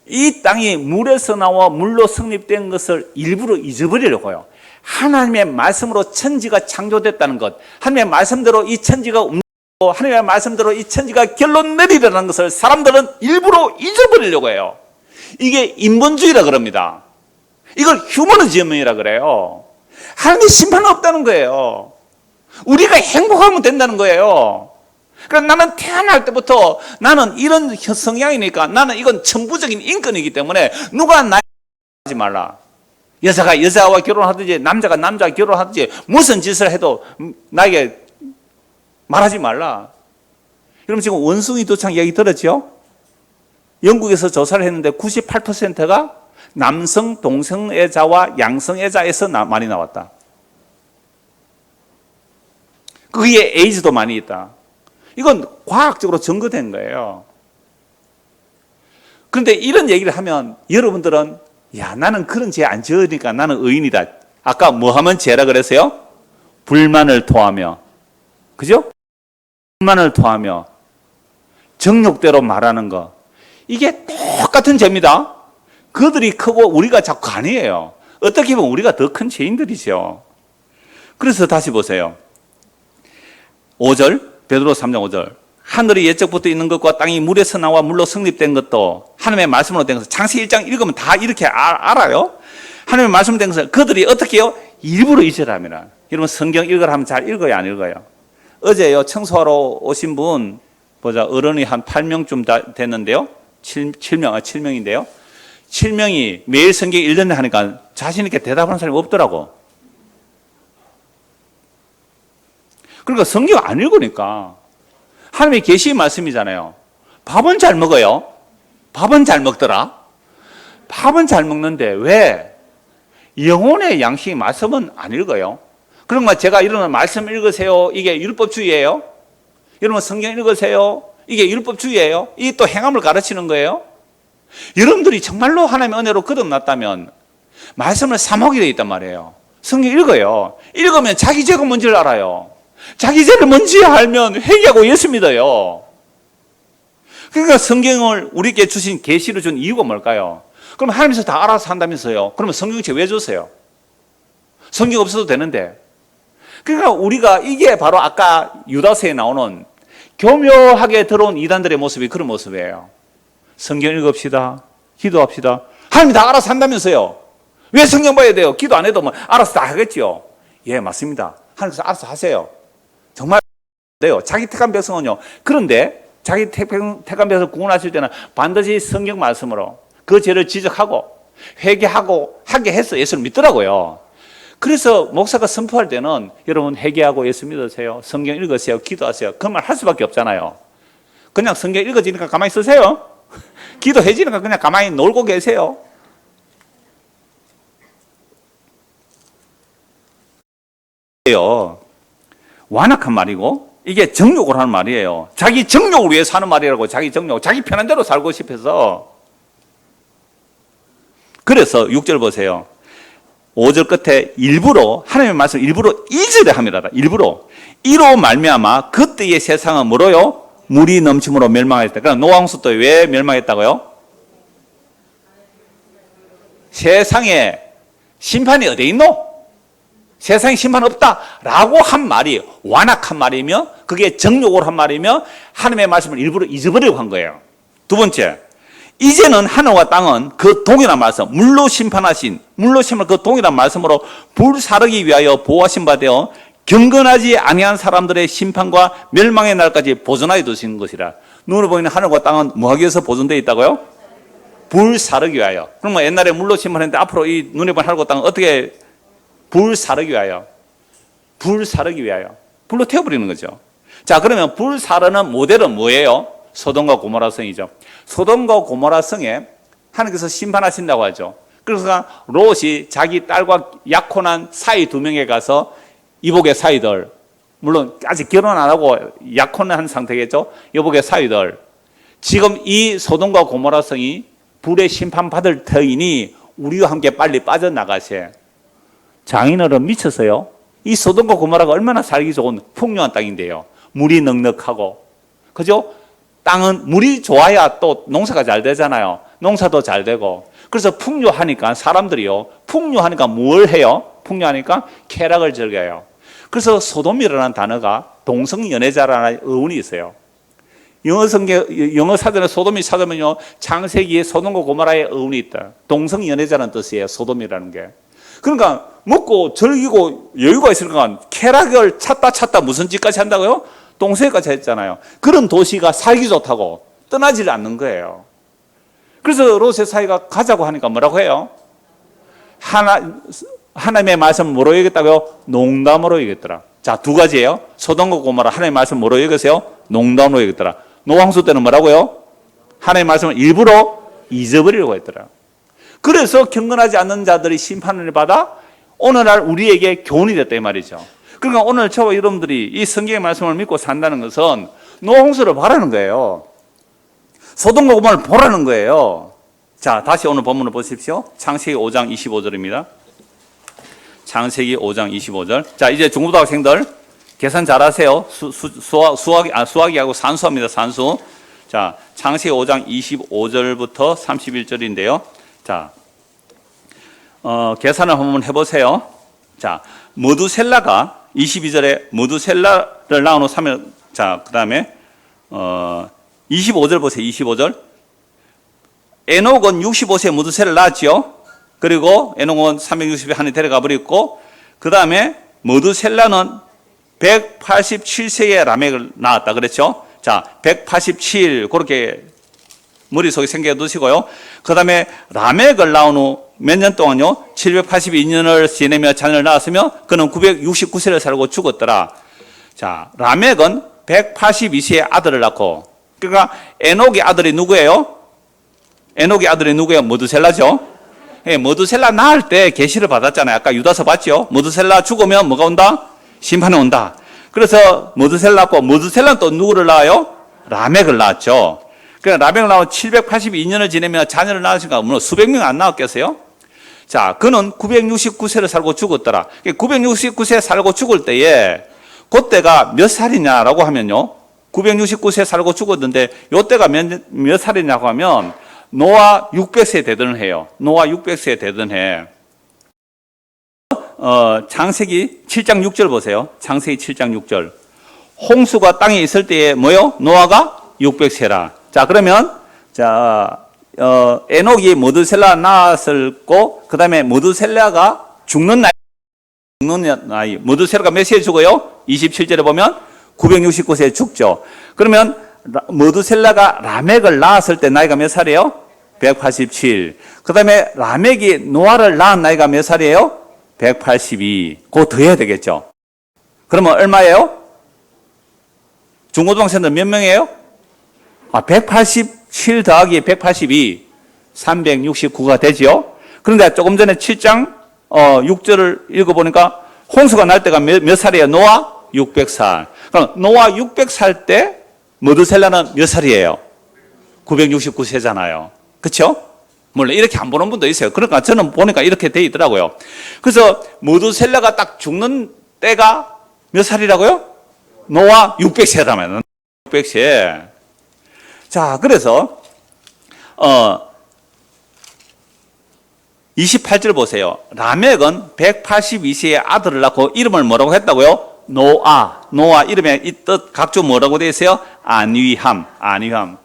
이 땅이 물에서 나와 물로 성립된 것을 일부러 잊어버리려고 해요. 하나님의 말씀으로 천지가 창조됐다는 것, 하나님의 말씀대로 이 천지가 움직이고 하나님의 말씀대로 이 천지가 결론 내리려는 것을 사람들은 일부러 잊어버리려고 해요. 이게 인본주의라 그럽니다. 이걸 휴머니즘이라 그래요. 하나님의 심판은 없다는 거예요. 우리가 행복하면 된다는 거예요. 그러니까 나는 태어날 때부터 나는 이런 성향이니까 나는 이건 천부적인 인권이기 때문에 누가 나하지 말라. 여자가 여자와 결혼하든지 남자가 남자와 결혼하든지 무슨 짓을 해도 나에게 말하지 말라. 그럼 지금 원숭이 도창 이야기 들었죠? 영국에서 조사를 했는데 98%가 남성 동성애자와 양성애자에서 많이 나왔다. 거기에 에이즈도 많이 있다. 이건 과학적으로 증거된 거예요. 그런데 이런 얘기를 하면 여러분들은 야, 나는 그런 죄 안 지으니까 나는 의인이다. 아까 뭐 하면 죄라 그랬어요? 불만을 토하며. 그죠? 불만을 토하며 정욕대로 말하는 거. 이게 똑같은 죄입니다. 그들이 크고 우리가 자꾸 아니에요. 어떻게 보면 우리가 더 큰 죄인들이죠. 그래서 다시 보세요. 5절, 베드로 3장 5절. 하늘이 옛적부터 있는 것과 땅이 물에서 나와 물로 성립된 것도 하나님의 말씀으로 된 것을 창세기 1장 읽으면 다 이렇게 알아요. 하나님의 말씀으로 된 것을 그들이 어떻게 해요? 일부러 잊으랍니다. 여러분 성경 읽으라 하면 잘 읽어요, 안 읽어요? 어제요 청소하러 오신 분 보자, 어른이 한 8명쯤 됐는데요. 7명인데요. 7명이 매일 성경 읽는다 하니까 자신 있게 대답하는 사람이 없더라고. 그러니까 성경 안 읽으니까. 하나님의 계시의 말씀이잖아요. 밥은 잘 먹어요. 밥은 잘 먹더라. 밥은 잘 먹는데 왜 영혼의 양식이 말씀은 안 읽어요? 그러면 제가 이러는 말씀 읽으세요. 이게 율법주의예요? 여러분 성경 읽으세요. 이게 율법주의예요? 이게 또 행함을 가르치는 거예요? 여러분들이 정말로 하나님의 은혜로 거듭났다면 말씀을 사모하게 되어 있단 말이에요. 성경 읽어요. 읽으면 자기 죄가 뭔지를 알아요. 자기 죄를 뭔지 알면 회개하고 예수 믿어요. 그러니까 성경을 우리에게 주신 계시를 준 이유가 뭘까요? 그럼 하나님께서 다 알아서 한다면서요. 그러면 성경책 왜 줬어요? 성경 없어도 되는데. 그러니까 우리가 이게 바로 아까 유다서에 나오는 교묘하게 들어온 이단들의 모습이 그런 모습이에요. 성경 읽읍시다. 기도합시다. 하나님이 다 알아서 한다면서요. 왜 성경 봐야 돼요? 기도 안 해도 뭐 알아서 다 하겠죠. 예, 맞습니다. 하나님께서 알아서 하세요. 정말 돼요. 자기 택한 백성은요. 그런데 자기 택한 백성 구원하실 때는 반드시 성경 말씀으로 그 죄를 지적하고 회개하고 하게 해서 예수를 믿더라고요. 그래서 목사가 선포할 때는 여러분 회개하고 예수 믿으세요. 성경 읽으세요. 기도하세요. 그 말 할 수밖에 없잖아요. 그냥 성경 읽어지니까 가만히 있으세요. 기도해지니까 그냥 가만히 놀고 계세요. 완악한 말이고 이게 정욕을 하는 말이에요. 자기 정욕을 위해서 하는 말이라고. 자기 정욕, 자기 편한 대로 살고 싶어서. 그래서 6절 보세요. 5절 끝에 일부러 하나님의 말씀을 일부러 잊으려 합니다. 일부러. 이로 말미암아 그때의 세상은 뭐로요? 물이 넘침으로 멸망했다. 그럼 노아홍수 때 왜 멸망했다고요? 세상에 심판이 어디 있노? 세상에 심판 없다라고 한 말이 완악한 말이며 그게 정욕으로 한 말이며 하나님의 말씀을 일부러 잊어버리려고 한 거예요. 두 번째, 이제는 하늘과 땅은 그 동일한 말씀, 물로 심판하신 그 동일한 말씀으로 불사르기 위하여 보호하신 바 되어 경건하지 아니한 사람들의 심판과 멸망의 날까지 보존하여 두시는 것이라. 눈으로 보이는 하늘과 땅은 뭐하기 위해서 보존되어 있다고요? 불사르기 위하여. 그럼 뭐 옛날에 물로 심판했는데 앞으로 이 눈에 보이는 하늘과 땅은 어떻게 불사르기 위하여. 불사르기 위하여. 불로 태워버리는 거죠. 자, 그러면 불사르는 모델은 뭐예요? 소돔과 고모라 성이죠. 소돔과 고모라 성에 하나님께서 심판하신다고 하죠. 그래서 롯이 자기 딸과 약혼한 사이 두 명에 가서 이복의 사이들, 물론 아직 결혼 안 하고 약혼한 상태겠죠. 이복의 사이들, 지금 이 소돔과 고모라 성이 불의 심판받을 터이니 우리와 함께 빨리 빠져나가세. 장인어른 미쳤어요. 이 소돔과 고모라가 얼마나 살기 좋은 풍요한 땅인데요. 물이 넉넉하고, 그죠? 땅은 물이 좋아야 또 농사가 잘 되잖아요. 농사도 잘 되고. 그래서 풍요하니까 사람들이요. 풍요하니까 뭘 해요? 풍요하니까 쾌락을 즐겨요. 그래서 소돔이라는 단어가 동성연애자라는 어원이 있어요. 영어 사전에 소돔이 찾으면요. 창세기에 소돔과 고모라의 어원이 있다. 동성연애자라는 뜻이에요. 소돔이라는 게. 그러니까 먹고 즐기고 여유가 있으니까 쾌락을 찾다 무슨 짓까지 한다고요? 동서에까지 했잖아요. 그런 도시가 살기 좋다고 떠나지를 않는 거예요. 그래서 롯의 사이가 가자고 하니까 뭐라고 해요? 하나님의 말씀을 뭐로 여겼다고요? 농담으로 여겼더라. 자, 두 가지예요. 소돔과 고모라 하나님의 말씀을 뭐로 여겼어요? 농담으로 여겼더라. 노왕수 때는 뭐라고요? 하나님의 말씀을 일부러 잊어버리려고 했더라. 그래서 경건하지 않는 자들이 심판을 받아 오늘날 우리에게 교훈이 됐다 이 말이죠. 그러니까 오늘 저와 여러분들이 이 성경의 말씀을 믿고 산다는 것은 노홍수를 바라는 거예요. 소돔과 고모라를 보라는 거예요. 자, 다시 오늘 본문을 보십시오. 창세기 5장 25절입니다. 창세기 5장 25절. 자, 이제 중고등학생들 계산 잘하세요. 수학이하고 산수합니다. 산수. 자, 창세기 5장 25절부터 31절인데요. 자, 계산을 한번 해보세요. 자, 머두셀라가 22절에 머두셀라를 낳은 후 3일, 자, 그 다음에, 25절 보세요. 25절. 에녹은 65세에 머두셀라를 낳았죠. 그리고 에녹은 360에 하늘에 데려가 버렸고, 그 다음에 머두셀라는 187세에 라멕을 낳았다. 그랬죠? 자, 187, 그렇게 머릿속에 생겨 두시고요. 그 다음에 라멕을 낳은 후 몇 년 동안요? 782년을 지내며 자녀를 낳았으며 그는 969세를 살고 죽었더라. 자, 라멕은 182세에 아들을 낳고, 그러니까 에녹의 아들이 누구예요? 에녹의 아들이 누구예요? 머두셀라죠. 예, 머두셀라 낳을 때 계시를 받았잖아요. 아까 유다서 봤죠? 머두셀라 죽으면 뭐가 온다? 심판이 온다. 그래서 머두셀라 낳고, 머두셀라는 또 누구를 낳아요? 라멕을 낳았죠. 그러니까 라멕을 낳아 782년을 지내며 자녀를 낳으니까 뭐 수백 명 안 낳았겠어요? 자, 그는 969세를 살고 죽었더라. 969세 살고 죽을 때에 그때가 몇 살이냐라고 하면요. 969세 살고 죽었는데 요때가 몇 살이냐고 하면 노아 600세 되던 해요. 노아 600세 되던 해. 창세기 7장 6절 보세요. 창세기 7장 6절. 홍수가 땅에 있을 때에 뭐요? 노아가 600세라. 자, 그러면 자, 에녹이 머두셀라 낳았을고, 그 다음에 머두셀라가 죽는 나이. 머두셀라가 몇 세에 죽어요? 27절에 보면 969세에 죽죠. 그러면 머두셀라가 라멕을 낳았을 때 나이가 몇 살이에요? 187. 그 다음에 라멕이 노아를 낳은 나이가 몇 살이에요? 182. 그거 더해야 되겠죠. 그러면 얼마예요? 중고등학생들 몇 명이에요? 187 더하기 182, 369가 되지요. 그런데 조금 전에 7장 6절을 읽어보니까 홍수가 날 때가 몇 살이에요? 노아 600살. 그럼 노아 600살 때 머두셀라는 몇 살이에요? 969세잖아요. 그렇죠? 물론 이렇게 안 보는 분도 있어요. 그러니까 저는 보니까 이렇게 돼 있더라고요. 그래서 머두셀라가 딱 죽는 때가 몇 살이라고요? 노아 600세라면 600세. 자, 그래서 28절 보세요. 라멕은 182세의 아들을 낳고 이름을 뭐라고 했다고요? 노아. 노아 이름에 이 뜻 각주 뭐라고 되어 있어요? 안위함. 안위함.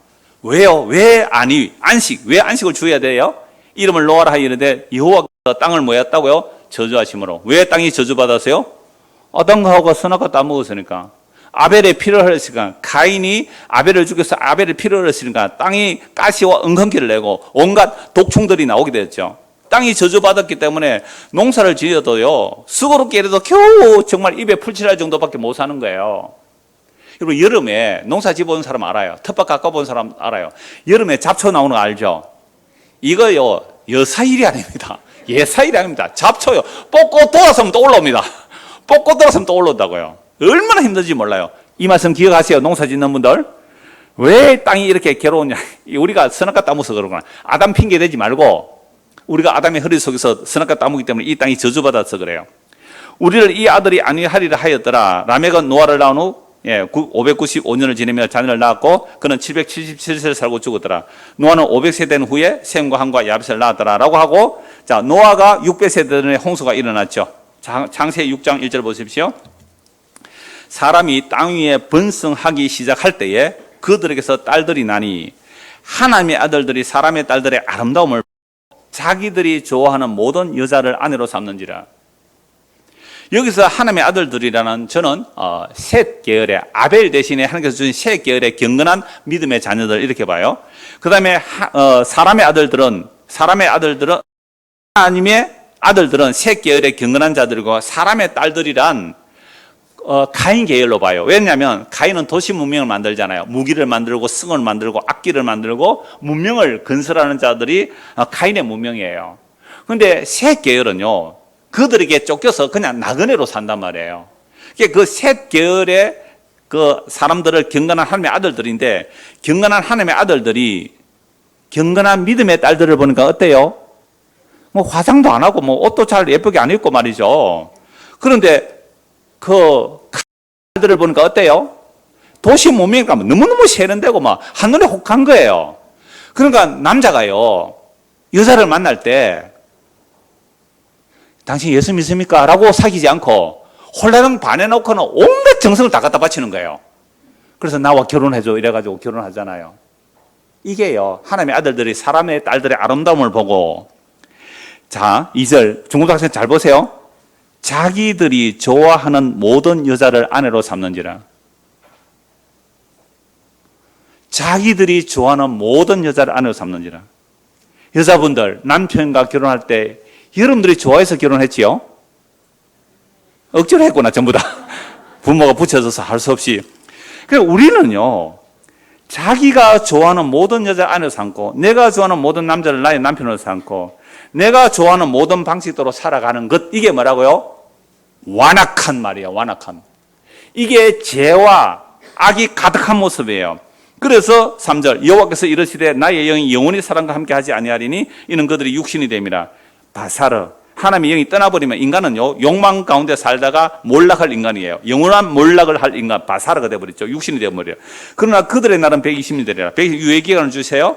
왜요? 왜 안위? 안식. 왜 안식을 주어야 돼요? 이름을 노아라 하이르되 여호와가 땅을 뭐였다고요? 저주하심으로. 왜 땅이 저주받았어요? 아담과 선악과 따먹었으니까. 아벨의 피를 흘렸으니까, 가인이 아벨을 죽여서 아벨의 피를 흘렸으니까 땅이 가시와 은근기를 내고 온갖 독충들이 나오게 됐죠. 땅이 저주받았기 때문에 농사를 지어도요, 수고롭게라도 겨우 정말 입에 풀칠할 정도밖에 못 사는 거예요. 여러분, 여름에 농사 지어본 사람 알아요. 텃밭 가꿔본 사람 알아요. 여름에 잡초 나오는 거 알죠? 이거요, 여사일이 아닙니다. 예사일이 아닙니다. 잡초요, 뽑고 돌아서면 또 올라옵니다. 뽑고 돌아서면 또 올라온다고요. 얼마나 힘든지 몰라요. 이 말씀 기억하세요. 농사 짓는 분들. 왜 땅이 이렇게 괴로우냐. 우리가 선악과 따먹어서 그러구나. 아담 핑계 대지 말고 우리가 아담의 허리 속에서 선악과 따먹기 때문에 이 땅이 저주받아서 그래요. 우리를 이 아들이 안위하리라 하였더라. 라멕은 노아를 낳은 후 595년을 지내며 자녀를 낳았고 그는 777세를 살고 죽었더라. 노아는 500세 된 후에 셈과 함과 야벳을 낳았더라 라고 하고, 자, 노아가 600세 되던 해 홍수가 일어났죠. 창세기 6장 1절 보십시오. 사람이 땅 위에 번성하기 시작할 때에 그들에게서 딸들이 나니 하나님의 아들들이 사람의 딸들의 아름다움을 자기들이 좋아하는 모든 여자를 아내로 삼는지라. 여기서 하나님의 아들들이라는 저는 셋 계열의 아벨 대신에 하나님께서 주신 셋 계열의 경건한 믿음의 자녀들 이렇게 봐요. 그 다음에 사람의 아들들은 하나님의 아들들은 셋 계열의 경건한 자들이고 사람의 딸들이란 가인 계열로 봐요. 왜냐하면 가인은 도시 문명을 만들잖아요. 무기를 만들고 승을 만들고 악기를 만들고 문명을 건설하는 자들이 가인의 문명이에요. 그런데 셋 계열은요, 그들에게 쫓겨서 그냥 나그네로 산단 말이에요. 그 셋 계열의 그 사람들을 경건한 하나님의 아들들인데, 경건한 하나님의 아들들이 경건한 믿음의 딸들을 보니까 어때요? 뭐 화장도 안 하고 뭐 옷도 잘 예쁘게 안 입고 말이죠. 그런데 그 딸들을 보니까 어때요? 도시 문명이니까 너무너무 세련되고 막 한눈에 혹한 거예요. 그러니까 남자가요, 여자를 만날 때 당신 예수 믿습니까? 라고 사귀지 않고 홀라당 반해놓고는 온갖 정성을 다 갖다 바치는 거예요. 그래서 나와 결혼해줘 이래가지고 결혼하잖아요. 이게요, 하나님의 아들들이 사람의 딸들의 아름다움을 보고, 자, 2절 중고등학생 잘 보세요. 자기들이 좋아하는 모든 여자를 아내로 삼는지라. 자기들이 좋아하는 모든 여자를 아내로 삼는지라. 여자분들 남편과 결혼할 때 여러분들이 좋아해서 결혼했지요? 억지로 했구나 전부 다. 부모가 붙여줘서 할 수 없이. 그래서 우리는요, 자기가 좋아하는 모든 여자 아내로 삼고 내가 좋아하는 모든 남자를 나의 남편으로 삼고 내가 좋아하는 모든 방식대로 살아가는 것, 이게 뭐라고요? 완악한 말이에요. 완악한. 이게 죄와 악이 가득한 모습이에요. 그래서 3절 여호와께서 이르시되 나의 영이 영원히 사람과 함께 하지 아니하리니 이는 그들이 육신이 됨이라. 바사르, 하나님의 영이 떠나버리면 인간은요, 욕망 가운데 살다가 몰락할 인간이에요. 영원한 몰락을 할 인간, 바사르가 되어버렸죠. 육신이 되어버려요. 그러나 그들의 날은 120이 되리라. 유예기간을 주세요.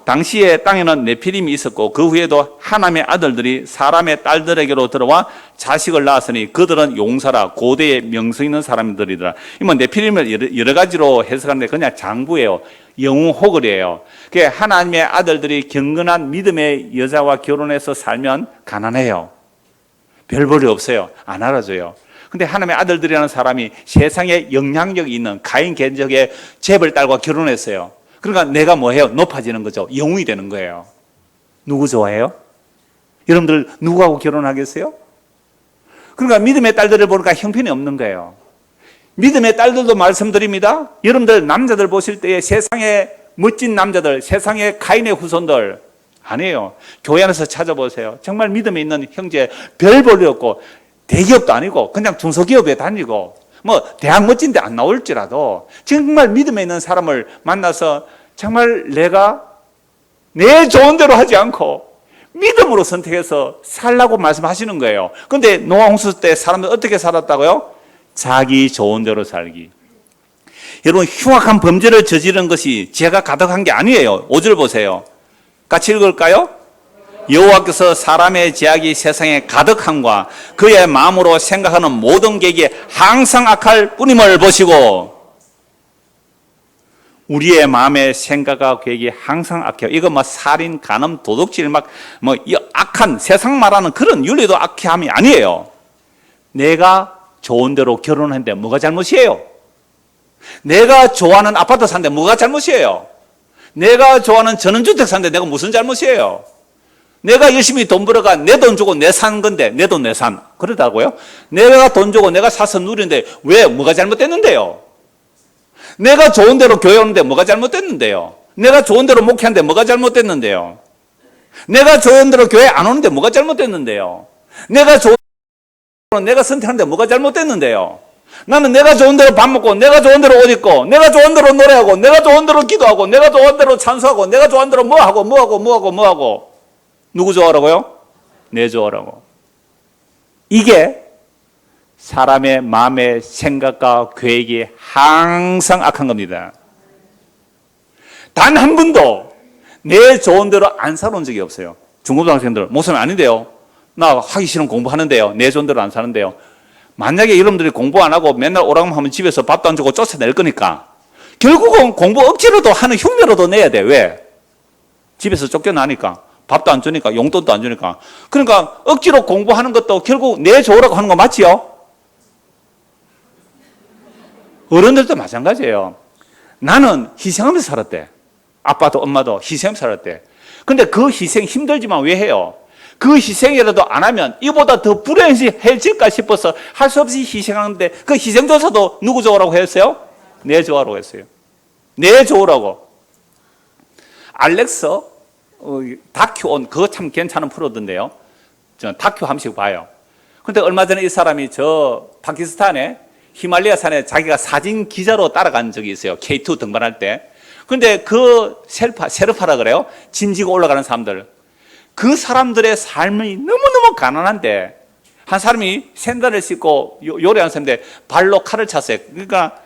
당시에 땅에는 네피림이 있었고 그 후에도 하나님의 아들들이 사람의 딸들에게로 들어와 자식을 낳았으니 그들은 용사라, 고대의 명성 있는 사람들이더라. 이뭐 네피림을 여러 가지로 해석하는데 그냥 장부예요. 영웅 호글이에요. 하나님의 아들들이 경건한 믿음의 여자와 결혼해서 살면 가난해요. 별 볼이 없어요. 안 알아줘요. 근데 하나님의 아들들이라는 사람이 세상에 영향력이 있는 가인 개척의 잽을 딸과 결혼했어요. 그러니까 내가 뭐해요? 높아지는 거죠. 영웅이 되는 거예요. 누구 좋아해요? 여러분들 누구하고 결혼하겠어요? 그러니까 믿음의 딸들을 보니까 형편이 없는 거예요. 믿음의 딸들도 말씀드립니다. 여러분들 남자들 보실 때에 세상에 멋진 남자들, 세상에 가인의 후손들 아니에요. 교회 안에서 찾아보세요. 정말 믿음에 있는 형제, 별 볼이 없고 대기업도 아니고 그냥 중소기업에 다니고 뭐 대학 멋진데 안 나올지라도 정말 믿음에 있는 사람을 만나서 정말 내가 내 좋은 대로 하지 않고 믿음으로 선택해서 살라고 말씀하시는 거예요. 그런데 노아 홍수 때 사람들 어떻게 살았다고요? 자기 좋은 대로 살기. 여러분, 흉악한 범죄를 저지른 것이 죄가 가득한 게 아니에요. 5절 보세요. 같이 읽을까요? 여호와께서 사람의 죄악이 세상에 가득함과 그의 마음으로 생각하는 모든 계획이 항상 악할 뿐임을 보시고. 우리의 마음의 생각과 계획이 항상 악해요. 이거 뭐 살인, 간음, 도둑질 이 악한 세상 말하는 그런 윤리도 악함이 아니에요. 내가 좋은 대로 결혼했는데 뭐가 잘못이에요? 내가 좋아하는 아파트 사는데 뭐가 잘못이에요? 내가 좋아하는 전원주택 사는데 내가 무슨 잘못이에요? 내가 열심히 돈 벌어가 내 돈 주고 내 산 건데 내 돈 내 산. 그러다고요? 내가 돈 주고 내가 사서 누리는데 왜 뭐가 잘못됐는데요? 내가 좋은 대로 교회 오는데 뭐가 잘못됐는데요? 내가 좋은 대로 목회하는데 뭐가 잘못됐는데요? 내가 좋은 대로 교회 안 오는데 뭐가 잘못됐는데요? 내가 좋은 대로 내가 선택하는데 뭐가 잘못됐는데요? 나는 내가 좋은 대로 밥 먹고 내가 좋은 대로 옷 입고 내가 좋은 대로 노래하고 내가 좋은 대로 기도하고 내가 좋은 대로 찬송하고 내가 좋은 대로 뭐하고 누구 좋아하라고요? 내 좋아하라고. 이게 사람의 마음의 생각과 계획이 항상 악한 겁니다. 단 한 번도 내 좋은 대로 안 살아온 적이 없어요. 중고등학생들, 목사님 아닌데요. 나 하기 싫은 공부하는데요. 내 좋은 대로 안 사는데요. 만약에 여러분들이 공부 안 하고 맨날 오라고 하면 집에서 밥도 안 주고 쫓아낼 거니까 결국은 공부 억지로도 하는 흉내로도 내야 돼. 왜? 집에서 쫓겨나니까. 밥도 안 주니까, 용돈도 안 주니까. 그러니까 억지로 공부하는 것도 결국 내 좋으라고 하는 거 맞지요? 어른들도 마찬가지예요. 나는 희생하면서 살았대. 아빠도 엄마도 희생하면서 살았대. 근데 그 희생 힘들지만 왜 해요? 그 희생이라도 안 하면 이보다 더 불행해질까 싶어서 할 수 없이 희생하는데 그 희생조차도 누구 좋으라고 했어요? 내 좋으라고 했어요. 내 좋으라고. 알렉스 다큐 온 그거 참 괜찮은 프로던데요. 저 다큐 한 번씩 봐요. 근데 얼마 전에 이 사람이 저 파키스탄에 히말라야 산에 자기가 사진 기자로 따라간 적이 있어요. K2 등반할 때. 근데 그 세르파라 그래요? 짐지고 올라가는 사람들. 그 사람들의 삶이 너무너무 가난한데 한 사람이 샌들을 신고 요리하는 사람인데 발로 칼을 찼어요. 그러니까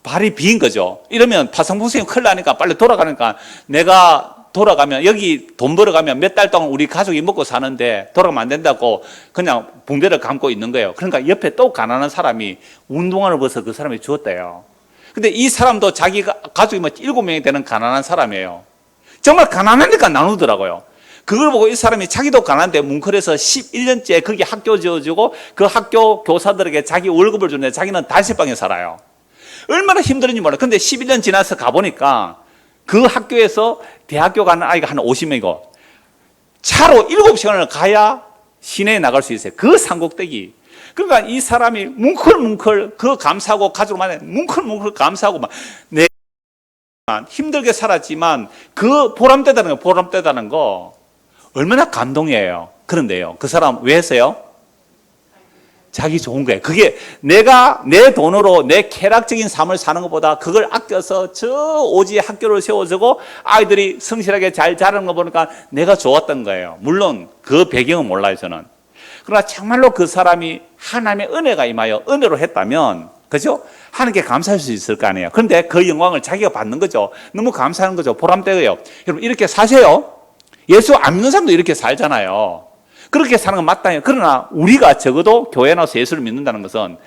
발이 비인 거죠. 이러면 파상풍선이 큰일 나니까 빨리 돌아가니까 내가 돌아가면 여기 돈 벌어가면 몇 달 동안 우리 가족이 먹고 사는데 돌아가면 안 된다고 그냥 붕대를 감고 있는 거예요. 그러니까 옆에 또 가난한 사람이 운동화를 벗어 그 사람이 주었대요. 근데 이 사람도 자기가 가족이 뭐 7명이 되는 가난한 사람이에요. 정말 가난하니까 나누더라고요. 그걸 보고 이 사람이 자기도 가난한데 뭉클해서 11년째 거기 학교 지어주고 그 학교 교사들에게 자기 월급을 주는데 자기는 단식방에 살아요. 얼마나 힘들은지 몰라요. 근데 11년 지나서 가보니까 그 학교에서 대학교 가는 아이가 한 50명이고 차로 7시간을 가야 시내에 나갈 수 있어요. 그 산꼭대기. 그러니까 이 사람이 뭉클뭉클 그 감사하고 가족을 만나 뭉클뭉클 감사하고 막 내가 힘들게 살았지만 그 보람되다는 거, 보람되다는 거 얼마나 감동이에요. 그런데요. 그 사람 왜 했어요? 자기 좋은 거예요. 그게 내가 내 돈으로 내 쾌락적인 삶을 사는 것보다 그걸 아껴서 저 오지에 학교를 세워주고 아이들이 성실하게 잘 자라는 거 보니까 내가 좋았던 거예요. 물론 그 배경은 몰라요, 저는. 그러나 정말로 그 사람이 하나님의 은혜가 임하여 은혜로 했다면, 그죠? 하나님께 감사할 수 있을 거 아니에요. 그런데 그 영광을 자기가 받는 거죠. 너무 감사하는 거죠. 보람되고요. 여러분, 이렇게 사세요. 예수 안 믿는 사람도 이렇게 살잖아요. 그렇게 사는 건 맞다요. 그러나 우리가 적어도 교회 나와서 예수를 믿는다는 것은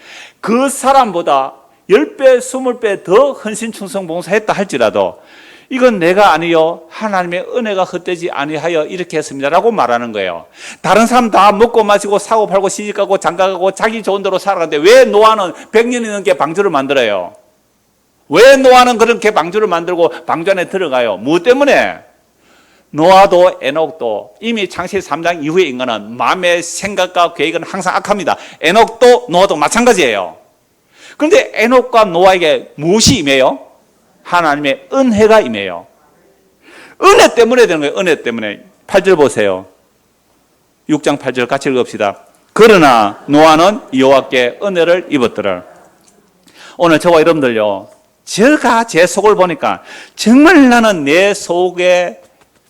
그 사람보다 10배, 20배 더 헌신, 충성, 봉사했다 할지라도 이건 내가 아니요 하나님의 은혜가 헛되지 아니하여 이렇게 했습니다라고 말하는 거예요. 다른 사람 다 먹고 마시고 사고 팔고 시집가고 장가가고 자기 좋은 대로 살아가는데 왜 노아는 100년이 넘게 방주를 만들어요? 왜 노아는 그렇게 방주를 만들고 방주 안에 들어가요? 무엇 때문에? 노아도 에녹도 이미 창세기 3장 이후의 인간은 마음의 생각과 계획은 항상 악합니다. 에녹도 노아도 마찬가지예요. 그런데 에녹과 노아에게 무엇이 임해요? 하나님의 은혜가 임해요. 은혜 때문에 되는 거예요. 은혜 때문에. 8절 보세요. 6장 8절 같이 읽읍시다. 그러나 노아는 여호와께 은혜를 입었더라. 오늘 저와 여러분들요, 제가 제 속을 보니까 정말 나는 내 속에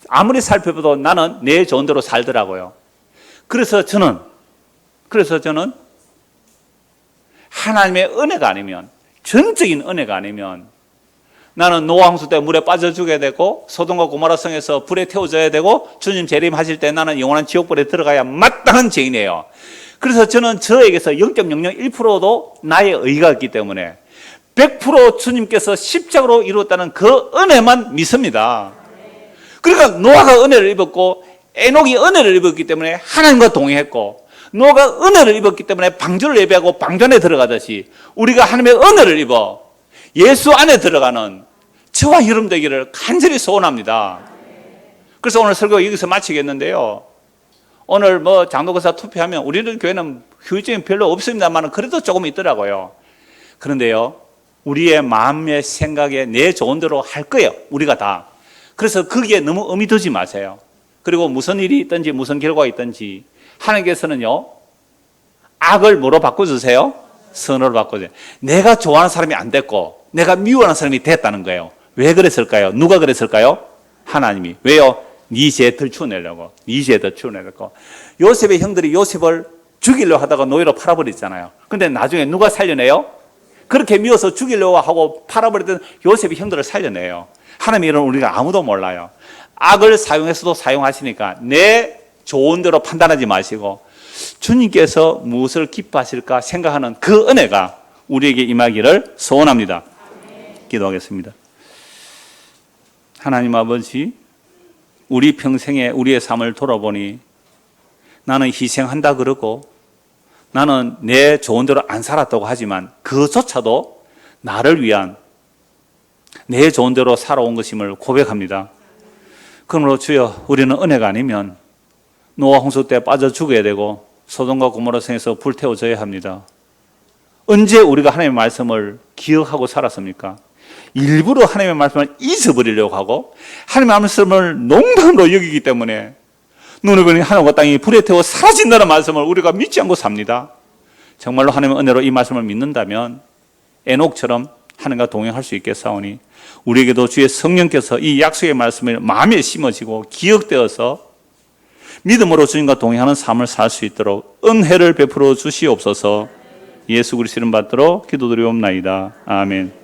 아무리 살펴봐도 나는 내 좋은 대로 살더라고요. 그래서 저는 하나님의 은혜가 아니면, 전적인 은혜가 아니면 나는 노아 홍수 때 물에 빠져 죽어야 되고 소돔과 고모라 성에서 불에 태워져야 되고 주님 재림하실 때 나는 영원한 지옥불에 들어가야 마땅한 죄인이에요. 그래서 저는 저에게서 0.001%도 나의 의가 있기 때문에 100% 주님께서 십자가로 이루었다는 그 은혜만 믿습니다. 그러니까 노아가 은혜를 입었고 에녹이 은혜를 입었기 때문에 하나님과 동행했고, 노아가 은혜를 입었기 때문에 방주를 예배하고 방주 안에 들어가듯이 우리가 하나님의 은혜를 입어 예수 안에 들어가는 저와 여러분 되기를 간절히 소원합니다. 그래서 오늘 설교 여기서 마치겠는데요, 오늘 뭐 장로교사 투표하면 우리들 교회는 효율적인 별로 없습니다만 그래도 조금 있더라고요. 그런데요, 우리의 마음의 생각에 내 좋은 대로 할 거예요, 우리가 다. 그래서 거기에 너무 의미 두지 마세요. 그리고 무슨 일이 있든지 무슨 결과가 있든지 하나님께서는요, 악을 뭐로 바꿔주세요? 선으로 바꿔주세요. 내가 좋아하는 사람이 안 됐고 내가 미워하는 사람이 됐다는 거예요. 왜 그랬을까요? 누가 그랬을까요? 하나님이. 왜요? 네 죄 덜 치워내려고. 네 죄 덜 치워내려고. 요셉의 형들이 요셉을 죽이려고 하다가 노예로 팔아버렸잖아요. 근데 나중에 누가 살려내요? 그렇게 미워서 죽이려고 하고 팔아버리던 요셉의 형들을 살려내요. 하나님의 일은 우리가 아무도 몰라요. 악을 사용해서도 사용하시니까 내 좋은 대로 판단하지 마시고 주님께서 무엇을 기뻐하실까 생각하는 그 은혜가 우리에게 임하기를 소원합니다. 기도하겠습니다. 하나님 아버지, 우리 평생에 우리의 삶을 돌아보니 나는 희생한다 그러고 나는 내 좋은 대로 안 살았다고 하지만 그조차도 나를 위한 내 좋은 대로 살아온 것임을 고백합니다. 그러므로 주여, 우리는 은혜가 아니면 노아 홍수 때 빠져 죽어야 되고 소돔과 고모라 성에서 불태워져야 합니다. 언제 우리가 하나님의 말씀을 기억하고 살았습니까? 일부러 하나님의 말씀을 잊어버리려고 하고 하나님의 말씀을 농담으로 여기기 때문에 눈을 보니 하늘과 땅이 불에 태워 사라진다는 말씀을 우리가 믿지 않고 삽니다. 정말로 하나님의 은혜로 이 말씀을 믿는다면 에녹처럼 하나님과 동행할 수 있겠사오니 우리에게도 주의 성령께서 이 약속의 말씀을 마음에 심어지고 기억되어서 믿음으로 주님과 동행하는 삶을 살 수 있도록 은혜를 베풀어 주시옵소서. 예수 그리스도 이름 받들어 기도드리옵나이다. 아멘.